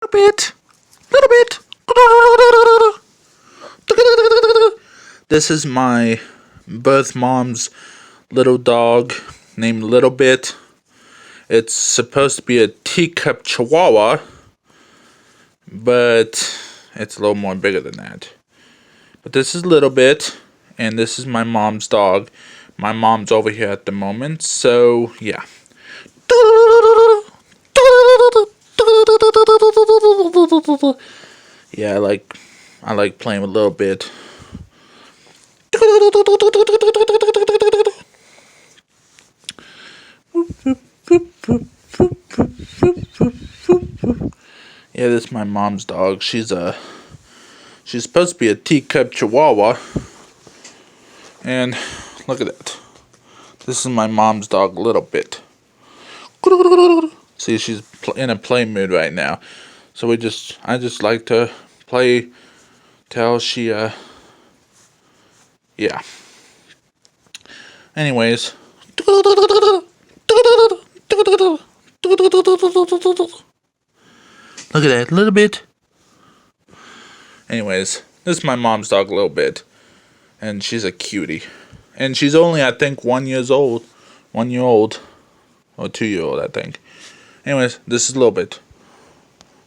A bit. Little bit. This is my birth mom's little dog named Little Bit. It's supposed to be a teacup chihuahua, but it's a little more bigger than that. But this is Little Bit, and this is my mom's dog. My mom's over here at the moment, so yeah. Yeah, I like playing with Little Bit. Yeah, this is my mom's dog. She's supposed to be a teacup chihuahua. And look at that. This is my mom's dog, Little Bit. See, she's in a play mood right now. So I just like to play till she, yeah. Anyways. Look at that, Little Bit. Anyways, this is my mom's dog, Little Bit. And she's a cutie. And she's only, I think, 1 year old. 1 year old. Or 2 year old, I think. Anyways, this is Little Bit.